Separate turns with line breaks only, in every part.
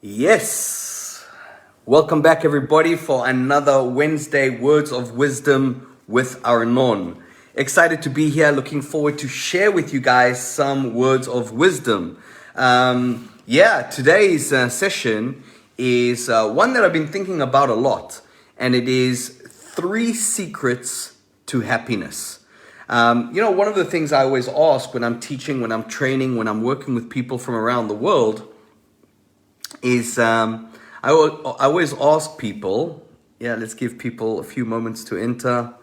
Yes. Welcome back, everybody, for another Wednesday Words of Wisdom with Arnon. Excited to be here. Looking forward to share with you guys some words of wisdom. Today's session is one that I've been thinking about a lot, and it is 3 secrets to happiness. One of the things I always ask when I'm teaching, when I'm training, when I'm working with people from around the world is I always ask people, let's give people a few moments to enter.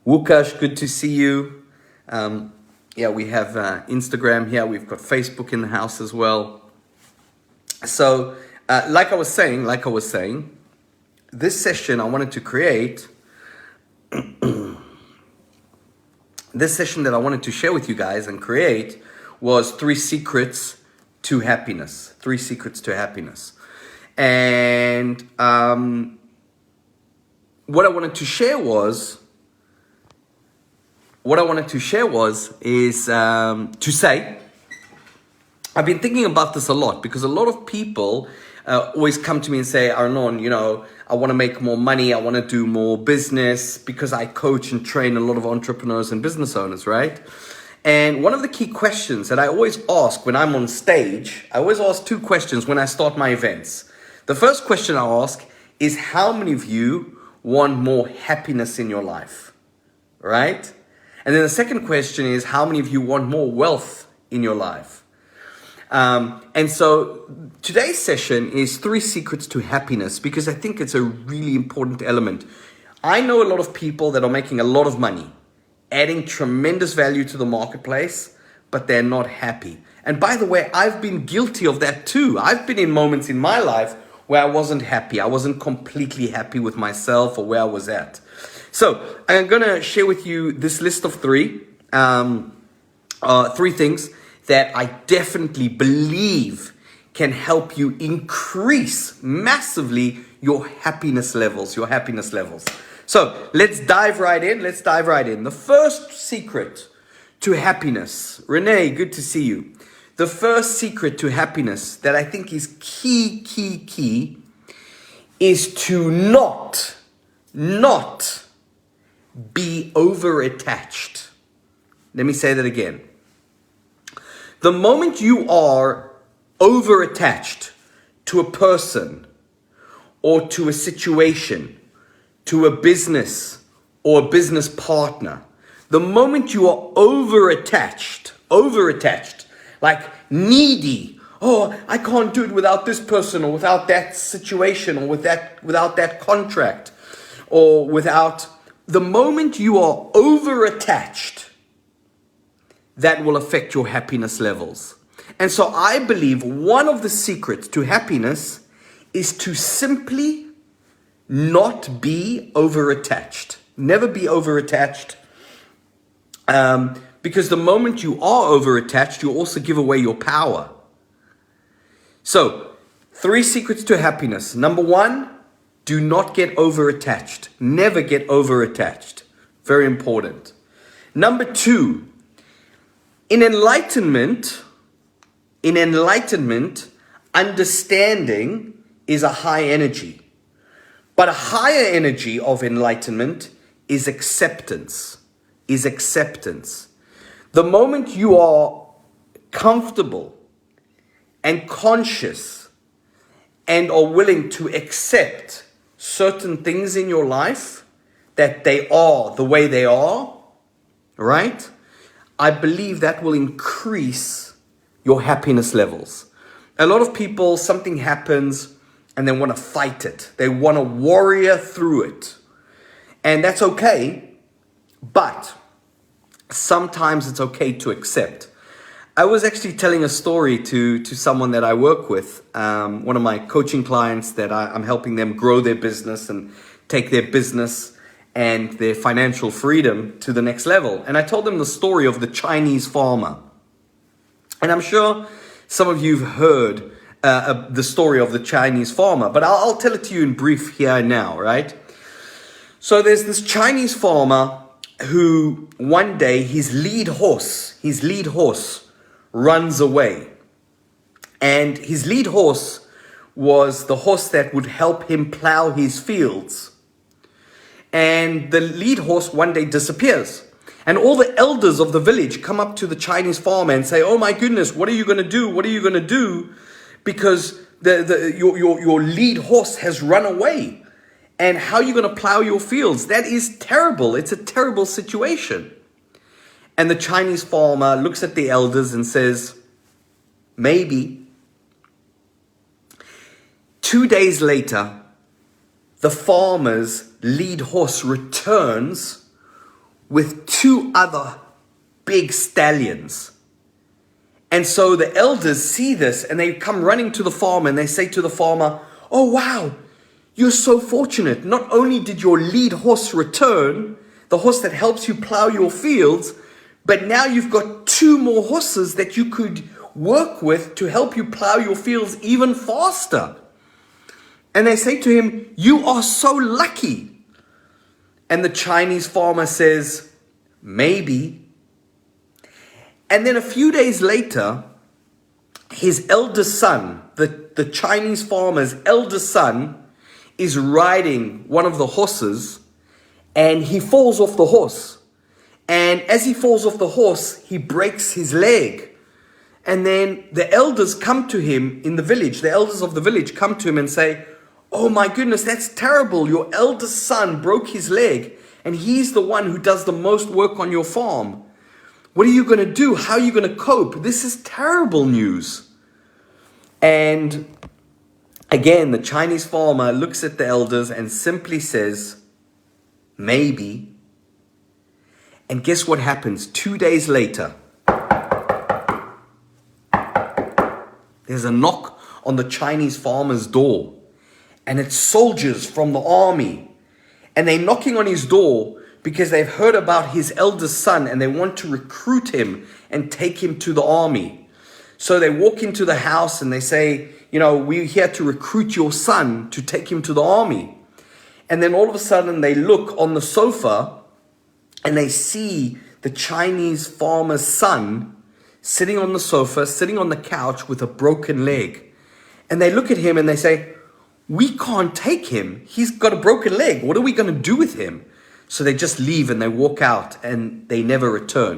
Wukash, good to see you. We have Instagram here. We've got Facebook in the house as well. So, like I was saying, this session I wanted to create, this session that I wanted to share with you guys and create was 3 secrets to happiness. 3 secrets to happiness. And what I wanted to share was to say, I've been thinking about this a lot because a lot of people always come to me and say, Arnon, I want to make more money. I want to do more business because I coach and train a lot of entrepreneurs and business owners, right? And one of the key questions that I always ask when I'm on stage, I always ask 2 questions when I start my events. The first question I ask is, how many of you want more happiness in your life, right? And then the second question is, how many of you want more wealth in your life? And so today's session is 3 secrets to happiness because I think it's a really important element. I know a lot of people that are making a lot of money, adding tremendous value to the marketplace, but they're not happy. And by the way, I've been guilty of that too. I've been in moments in my life where I wasn't happy. I wasn't completely happy with myself or where I was at. So I'm going to share with you this list of 3 things that I definitely believe can help you increase massively your happiness levels. So let's dive right in. The first secret to happiness. Renee, good to see you. The first secret to happiness that I think is key is to not be over-attached. Let me say that again. The moment you are over-attached to a person or to a situation, to a business or a business partner, the moment you are over-attached, like needy, I can't do it without this person or without that situation or without that contract or without, the moment you are over-attached, that will affect your happiness levels. And so I believe one of the secrets to happiness is to simply not be over-attached. Never be over-attached. Because the moment you are over-attached, you also give away your power. So, 3 secrets to happiness. Number 1, do not get over-attached. Never get over-attached. Very important. Number 2, in enlightenment, understanding is a high energy. But a higher energy of enlightenment is acceptance. The moment you are comfortable and conscious and are willing to accept certain things in your life, that they are the way they are, right? I believe that will increase your happiness levels. A lot of people, something happens and they want to fight it. They want to warrior through it. And that's okay, but sometimes it's okay to accept. I was actually telling a story to someone that I work with, one of my coaching clients that I'm helping them grow their business and take their business and their financial freedom to the next level. And I told them the story of the Chinese farmer. And I'm sure some of you have heard the story of the Chinese farmer, but I'll tell it to you in brief here and now, right? So there's this Chinese farmer who one day his lead horse runs away. And his lead horse was the horse that would help him plow his fields. And the lead horse one day disappears. And all the elders of the village come up to the Chinese farmer and say, "Oh my goodness, what are you going to do? What are you going to do? Because your lead horse has run away. And how are you going to plow your fields? That is terrible. It's a terrible situation." And the Chinese farmer looks at the elders and says, "Maybe." 2 days later, the farmer's lead horse returns with 2 other big stallions. And so the elders see this and they come running to the farmer and they say to the farmer, "Oh wow, you're so fortunate. Not only did your lead horse return, the horse that helps you plow your fields, but now you've got 2 more horses that you could work with to help you plow your fields even faster." And they say to him, "You are so lucky." And the Chinese farmer says, "Maybe." And then a few days later, his eldest son, the Chinese farmer's eldest son, is riding one of the horses and he falls off the horse. And as he falls off the horse, he breaks his leg. And then the elders come to him in the village, the elders of the village come to him and say, "Oh my goodness, that's terrible. Your eldest son broke his leg and he's the one who does the most work on your farm. What are you going to do? How are you going to cope? This is terrible news." And again, the Chinese farmer looks at the elders and simply says, "Maybe." And guess what happens? 2 days later, there's a knock on the Chinese farmer's door. And it's soldiers from the army. And they're knocking on his door because they've heard about his eldest son and they want to recruit him and take him to the army. So they walk into the house and they say, "We're here to recruit your son to take him to the army." And then all of a sudden they look on the sofa and they see the Chinese farmer's son sitting on the sofa, sitting on the couch with a broken leg. And they look at him and they say, "We can't take him. He's got a broken leg. What are we going to do with him?" So they just leave and they walk out and they never return.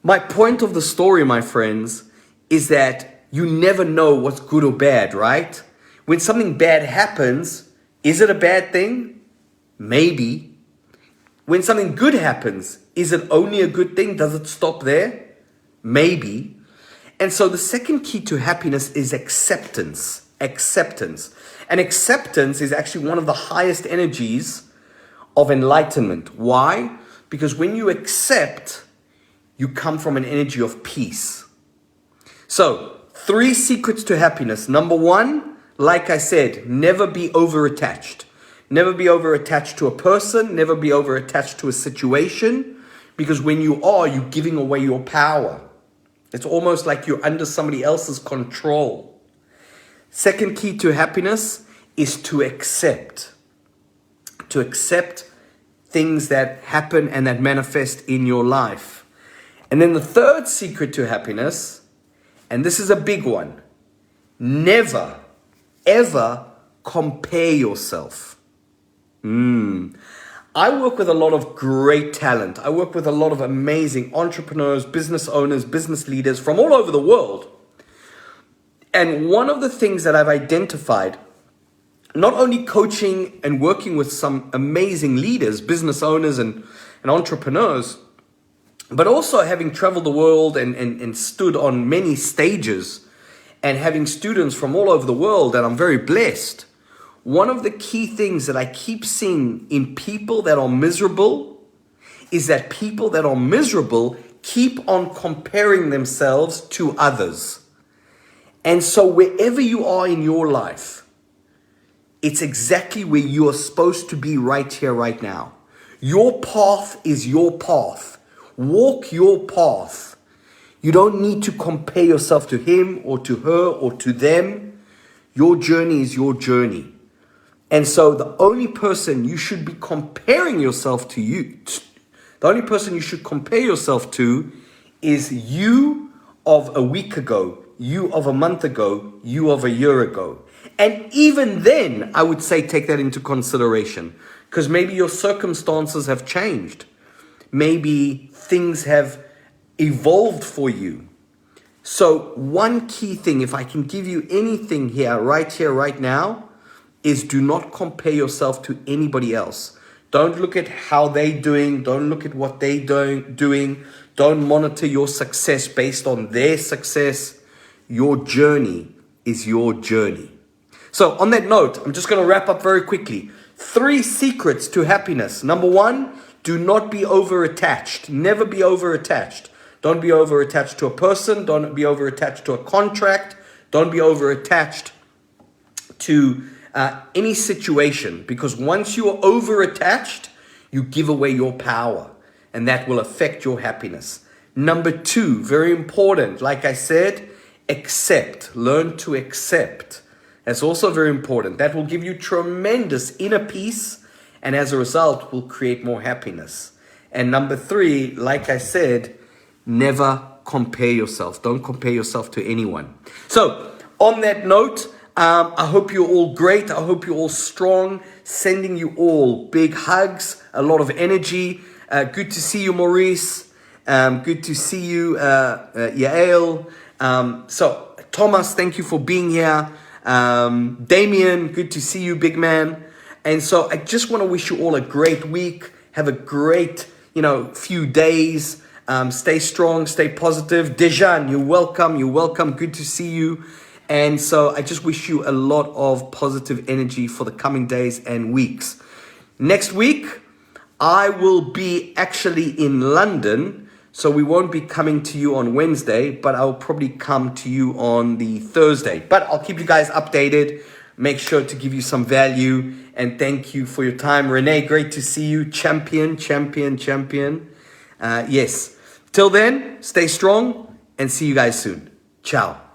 My point of the story, my friends, is that you never know what's good or bad, right? When something bad happens, is it a bad thing? Maybe. When something good happens, is it only a good thing? Does it stop there? Maybe. And so the second key to happiness is acceptance. Acceptance. And acceptance is actually one of the highest energies of enlightenment. Why? Because when you accept, you come from an energy of peace. So, 3 secrets to happiness. Number 1, like I said, never be over-attached. Never be over-attached to a person, never be over-attached to a situation, because when you are, you're giving away your power. It's almost like you're under somebody else's control. Second key to happiness is to accept. To accept things that happen and that manifest in your life. And then the third secret to happiness, and this is a big one, never, ever compare yourself. I work with a lot of great talent. I work with a lot of amazing entrepreneurs, business owners, business leaders from all over the world. And one of the things that I've identified, not only coaching and working with some amazing leaders, business owners and entrepreneurs, but also having traveled the world and stood on many stages and having students from all over the world, and I'm very blessed. One of the key things that I keep seeing in people that are miserable is that people that are miserable keep on comparing themselves to others. And so wherever you are in your life, it's exactly where you are supposed to be right here, right now. Your path is your path. Walk your path. You don't need to compare yourself to him or to her or to them. Your journey is your journey. And so the only person you should be comparing yourself to the only person you should compare yourself to is you of a week ago, you of a month ago, you of a year ago. And even then, I would say take that into consideration, because maybe your circumstances have changed. Maybe things have evolved for you. So one key thing, if I can give you anything here, right now, is do not compare yourself to anybody else. Don't look at how they're doing. Don't look at what they're doing. Don't monitor your success based on their success. Your journey is your journey. So on that note, I'm just going to wrap up very quickly. 3 secrets to happiness. Number 1, do not be over-attached. Never be over-attached. Don't be over-attached to a person. Don't be over-attached to a contract. Don't be over-attached to any situation. Because once you are over-attached, you give away your power. And that will affect your happiness. Number 2, very important. Like I said, accept. Learn to accept. That's also very important. That will give you tremendous inner peace, and as a result will create more happiness. And number 3, like I said, never compare yourself. Don't compare yourself to anyone. So on that note, I hope you're all great. I hope you're all strong. Sending you all big hugs, a lot of energy. Good to see you, Maurice. Good to see you, Yael. So Thomas, thank you for being here. Damien, good to see you, big man. And so I just want to wish you all a great week. Have a great, few days. Stay strong, stay positive. Dejan, you're welcome. You're welcome. Good to see you. And so I just wish you a lot of positive energy for the coming days and weeks. Next week, I will be actually in London. So we won't be coming to you on Wednesday, but I'll probably come to you on the Thursday. But I'll keep you guys updated. Make sure to give you some value. And thank you for your time. Renee, great to see you. Champion. Yes. Till then, stay strong and see you guys soon. Ciao.